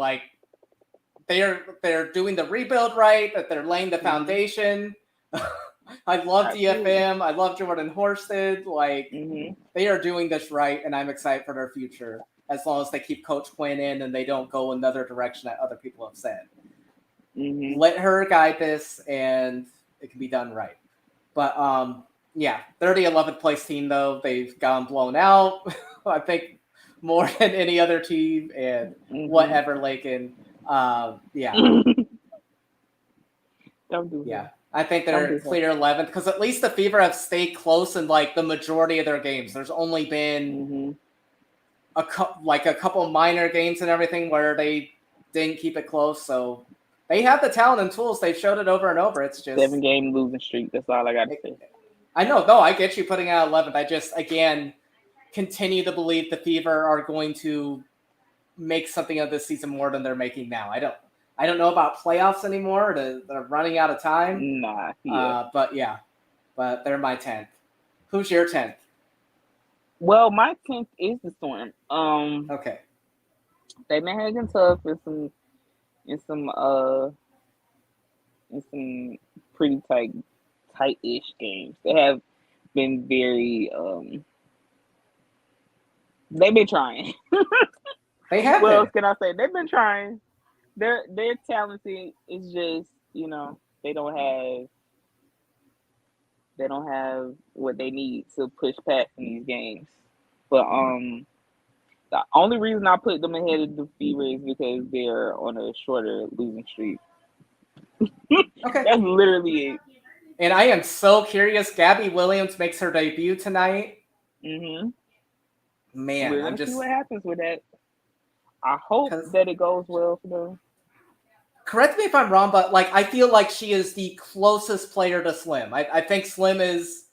they're doing the rebuild right. That they're laying the foundation. I love DFM. I love Jordan Horsted. They are doing this right, and I'm excited for their future. As long as they keep Coach Quinn in and they don't go another direction that other people have said. Let her guide this, and it can be done right. But, they're the 11th place team, though. They've gotten blown out, I think, more than any other team, and whatever, Lakin. Don't do that. I think they're clear 11th, because at least the Fever have stayed close in, the majority of their games. There's only been a couple minor games and everything where they didn't keep it close, so they have the talent and tools. They've showed it over and over. It's just 7-game losing streak. That's all I got to say. I know. No, I get you putting out 11th. I just, again, continue to believe the Fever are going to make something of this season more than they're making now. I don't know about playoffs anymore. They're running out of time. Nah, yeah. But they're my 10th. Who's your 10th? Well, my 10th is the Storm. Okay. They've been hanging tough in some pretty tight-ish games. They have been very they've been trying. They have What been. else can I say? They've been trying. They're talented. It's just, they don't have what they need to push past in these games. But the only reason I put them ahead of the Fever is because they're on a shorter losing streak. Okay. That's literally it. And I am so curious. Gabby Williams makes her debut tonight. Mm-hmm. Man, We're gonna see what happens with that. I hope that it goes well for them. Correct me if I'm wrong, but like I feel like she is the closest player to Slim. I think Slim is,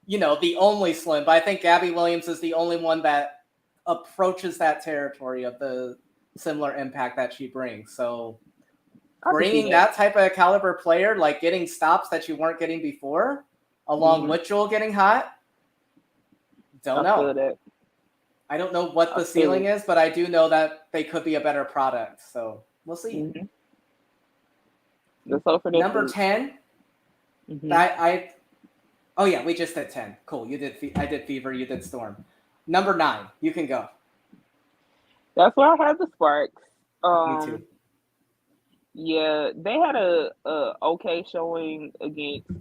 the only Slim, but I think Gabby Williams is the only one that approaches that territory of the similar impact that she brings. So bringing that type of caliber player, like getting stops that you weren't getting before, along with Joel getting hot, don't know. I don't know what the ceiling is, but I do know that they could be a better product. So we'll see. Mm-hmm. Let's hope for this. Number 10. Mm-hmm. Oh yeah, we just did 10. Cool. I did Fever. You did Storm. Number 9. You can go. That's where I had the Sparks. Me too. Yeah, they had a okay showing against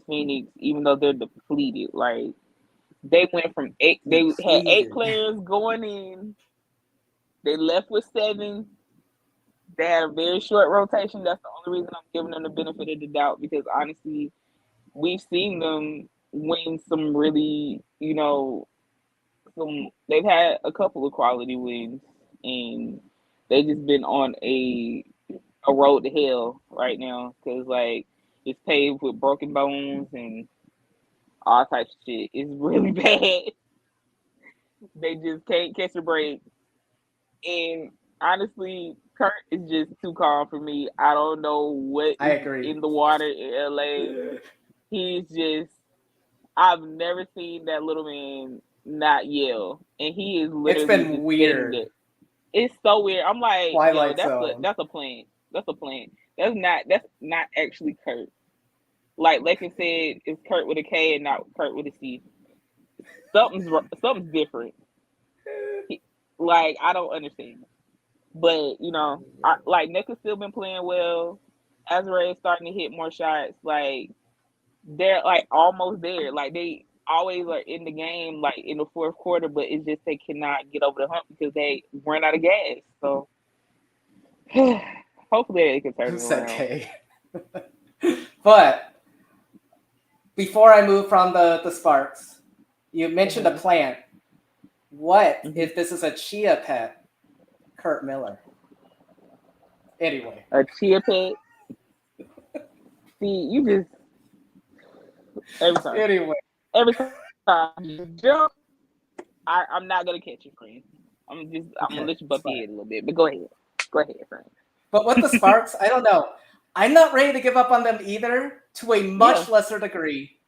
Phoenix, even though they're depleted. Like they went from 8. They had 8 players going in. They left with 7. They had a very short rotation. That's the only reason I'm giving them the benefit of the doubt, because honestly, we've seen them win some really, they've had a couple of quality wins, and they just been on a road to hell right now, because like it's paved with broken bones and all types of shit. It's really bad. They just can't catch a break, and honestly, Kurt is just too calm for me. I don't know what is in the water in LA. He's just, I've never seen that little man not yell, and he is literally. It's been weird. It's so weird. I'm like, Twilight yo, that's a plant. That's a plant. That's not actually Kurt. Like Lekin said, it's Kurt with a K and not Kurt with a C. Something's different. Like, I don't understand. But, Nick's still been playing well. Azrae is starting to hit more shots. Like, they're, like, almost there. Like, they always are in the game, like, in the fourth quarter, but it's just they cannot get over the hump because they run out of gas. So, hopefully they can turn it around. Okay. But, before I move from the Sparks, you mentioned a plant. What if this is a chia pet? Kurt Miller. Anyway. A chia pet? See, you just... Every time. Anyway. Every time you jump, I'm not going to catch you, friend. I'm going to let you bump your head a little bit. But go ahead. Go ahead, friend. But with the Sparks, I don't know. I'm not ready to give up on them either, to a much lesser degree.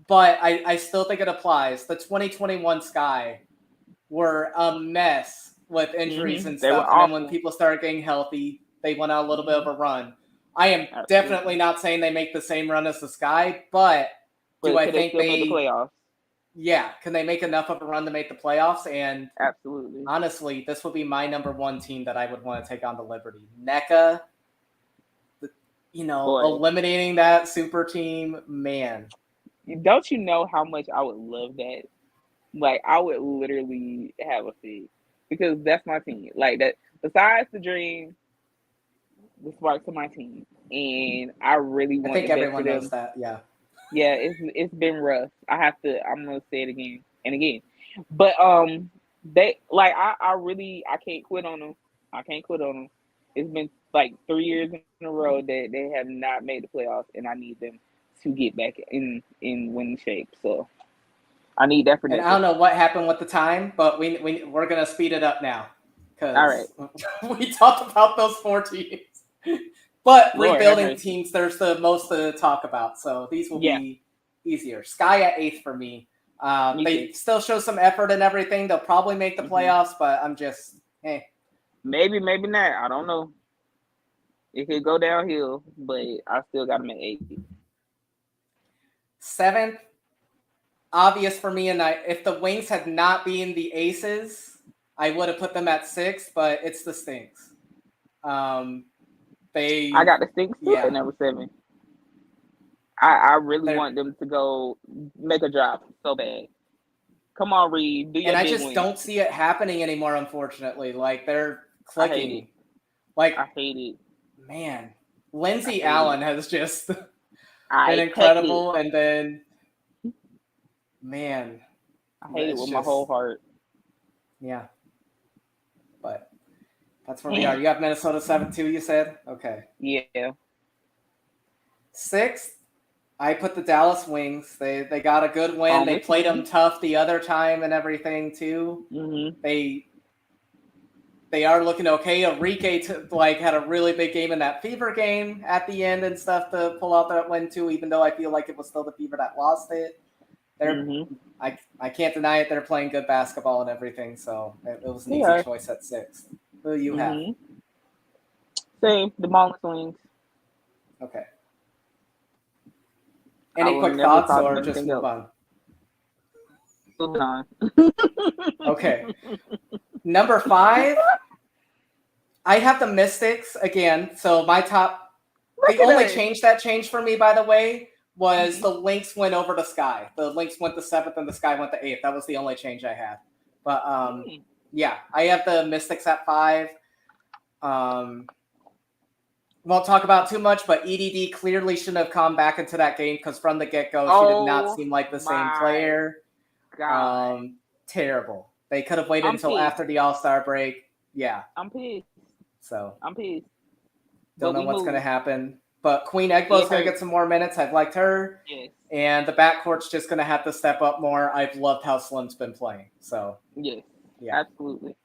But I still think it applies. The 2021 Sky were a mess with injuries and stuff. And then when people started getting healthy, they went on a little bit of a run. I am definitely not saying they make the same run as the Sky, but do I think they make the playoffs? Yeah, can they make enough of a run to make the playoffs? And absolutely, honestly, this would be my number 1 team that I would want to take on the Liberty. NECA, eliminating that super team, man. Don't you know how much I would love that? Like, I would literally have a fit, because that's my team. Like, that, besides the Dream, the Sparks are my team, and I really want. I think everyone knows that. Yeah. Yeah, it's been rough. I'm gonna say it again and again, but they like I can't quit on them. I can't quit on them. It's been like 3 years in a row that they have not made the playoffs, and I need them to get back in winning shape. So I need that for And next I don't week. know what happened with the time, but we're gonna speed it up now All right. because we talked about those 4 teams. But Lord have rebuilding mercy. teams, there's the most to talk about, so these will Yeah. be easier. Sky at 8th for me. Me They too. still show some effort and everything. They'll probably make the playoffs, but I'm just, Maybe not. I don't know. It could go downhill, but I still got them at 8. 7th, obvious for me, and if the Wings had not been the Aces, I would have put them at 6, but it's the Stinks. I got the Stinks too at number 7. I really want them to go make a drop so bad. Come on, Reed, do your and I big just win. don't see it happening anymore, unfortunately. Like, they're clicking. I hate it. Man, Lindsay Allen has just been incredible, and then, man, I hate it with my whole heart. Yeah, but that's where we are. You have Minnesota 7 too, you said? Okay. Yeah. 6th, I put the Dallas Wings. They got a good win. They played them tough the other time and everything too. Mm-hmm. They are looking okay. Enrique had a really big game in that Fever game at the end and stuff to pull out that win too. Even though I feel like it was still the Fever that lost it. I can't deny it. They're playing good basketball and everything, so it was an easy choice at 6th. Who do you have? Same, the Marlins Wings. Okay. Any quick thoughts or just move on? Moving on. Okay. Number 5, I have the Mystics again. So my top, the only change that changed for me, by the way, was the Lynx went over to Sky. The Lynx went to 7th and the Sky went to 8th. That was the only change I had. But yeah, I have the Mystics at 5. Won't talk about too much, but EDD clearly shouldn't have come back into that game because from the get-go, she did not seem like the same player. God. Terrible. They could have waited until after the All-Star break. Yeah. I'm pissed. So I'm pissed. Don't know what's going to happen. But Queen Egbo's going to get some more minutes. I've liked her. Yes. And the backcourt's just going to have to step up more. I've loved how Slim's been playing. So yes. Yeah. Absolutely.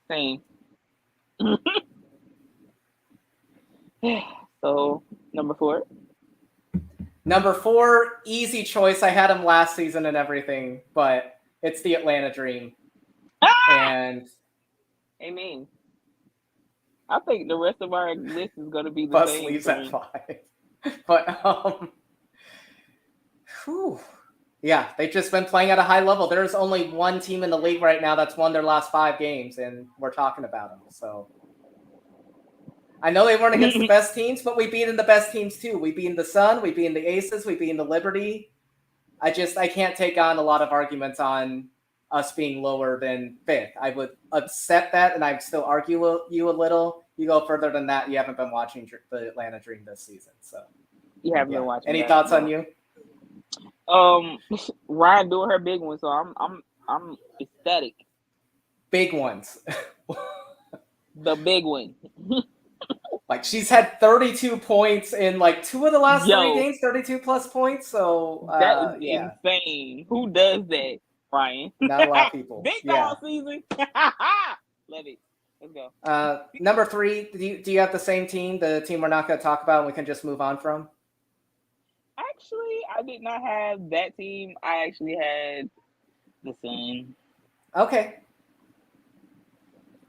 Same. So, number 4? Number 4, easy choice. I had him last season and everything, but it's the Atlanta Dream. And amen. I think the rest of our list is going to be the Bus same. leaves at 5. But, yeah, they've just been playing at a high level. There's only one team in the league right now that's won their last 5 games, and we're talking about them. So I know they weren't against the best teams, but we beat in the best teams too. We beat in the Sun, we beat in the Aces, we beat in the Liberty. I can't take on a lot of arguments on us being lower than 5th. I would accept that, and I'd still argue you a little. You go further than that, you haven't been watching the Atlanta Dream this season. So you haven't been watching. Any thoughts on you? Ryan doing her big one, so I'm ecstatic. Big ones. The big one. Like, she's had 32 points in, 2 of the last 3 games, 32 plus points. So, that is insane. Who does that, Ryan? Not a lot of people. Big dog season. Love it. Let's go. Number 3, do you have the same team, the team we're not going to talk about and we can just move on from? Actually, I did not have that team. I actually had the Sun. Okay.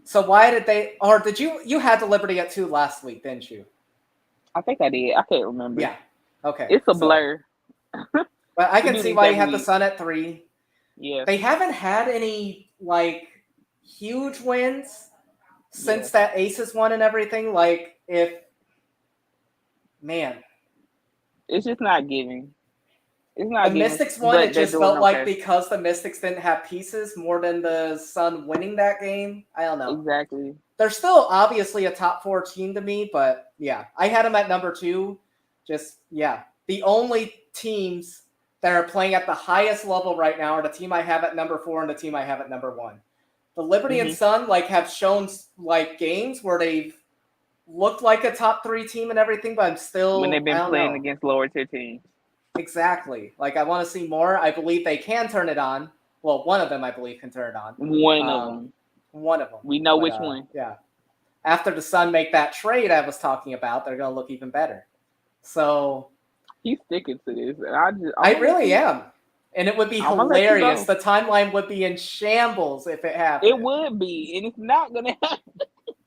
So why did they, or did you had the Liberty at 2 last week, didn't you? I think I did. I can't remember. Yeah. Okay. It's a blur. But I can see why you had the Sun at 3. Yeah. They haven't had any, huge wins since that Aces won and everything. It's just not giving. It's not the Mystics won. It just felt like because the Mystics didn't have pieces more than the Sun winning that game. I don't know. Exactly. They're still obviously a top 4 team to me, but yeah, I had them at number 2. The only teams that are playing at the highest level right now are the team I have at number 4 and the team I have at number 1. The Liberty and Sun have shown games where they've looked like a top 3 team and everything, but I'm still when they've been playing against lower tier teams. Exactly. Like I want to see more. I believe they can turn it on. Well, one of them I believe can turn it on. One of them. One of them. We know But, which one. Yeah. After the Sun make that trade I was talking about, they're going to look even better. So he's sticking to this. I really am. And it would be hilarious. The timeline would be in shambles if it happened. It would be, and it's not going to happen.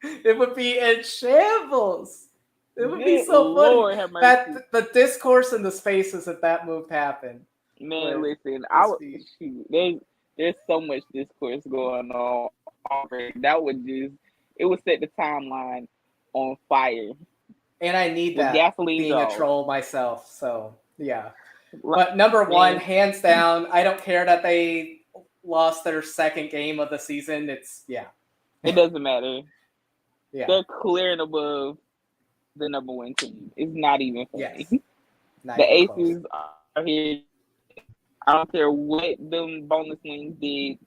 It would be in shambles. It would be so funny. That the discourse in the spaces if that move happened. Man, listen, there's so much discourse going on already. That would it would set the timeline on fire. And I need that gasoline being a troll myself. So yeah. But number one, hands down, I don't care that they lost their second game of the season. It doesn't matter. Yeah. They're clear and above the number one team. It's not even funny. Yes. The Aces are here. I don't care what them bonus wins did.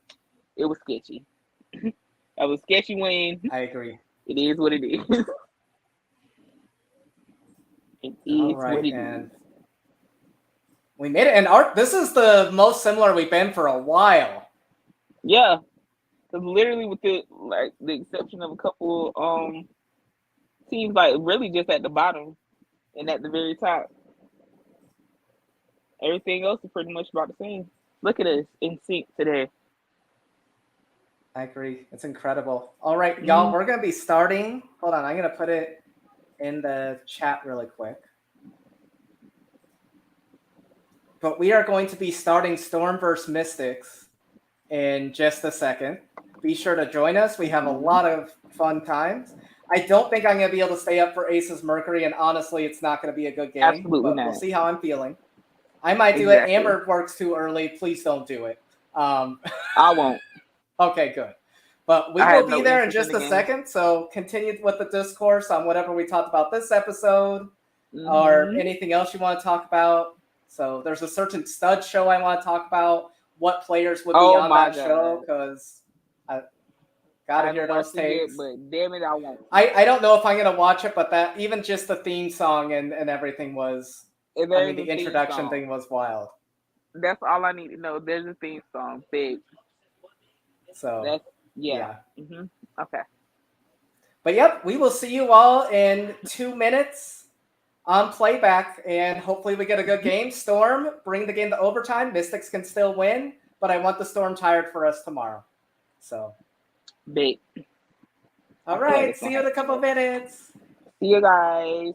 It was sketchy. That was a sketchy win. I agree. It is what it is. It is what it is. We made it, and this is the most similar we've been for a while. Yeah, because literally, with the exception of a couple teams, like really just at the bottom and at the very top, everything else is pretty much about the same. Look at us in sync today. I agree. It's incredible. All right, y'all, we're gonna be starting. Hold on, I'm gonna put it in the chat really quick. But we are going to be starting Storm vs. Mystics in just a second. Be sure to join us. We have a lot of fun times. I don't think I'm going to be able to stay up for Aces Mercury, and honestly, it's not going to be a good game. Absolutely not. We'll see how I'm feeling. I might do it. Amber works too early. Please don't do it. I won't. Okay, good. But we will be there in just a second, so continue with the discourse on whatever we talked about this episode or anything else you want to talk about. So there's a certain stud show I want to talk about. What players would be on that show? Because I gotta hear those takes. But damn it, I won't. I don't know if I'm gonna watch it, but that even just the theme song and everything was. The introduction thing was wild. That's all I need to know. There's a theme song, big. So that's okay. But yep, we will see you all in 2 minutes. On playback, and hopefully we get a good game. Storm, bring the game to overtime. Mystics can still win, but I want the Storm tired for us tomorrow. So, big. All right, see you in a couple minutes. See you guys.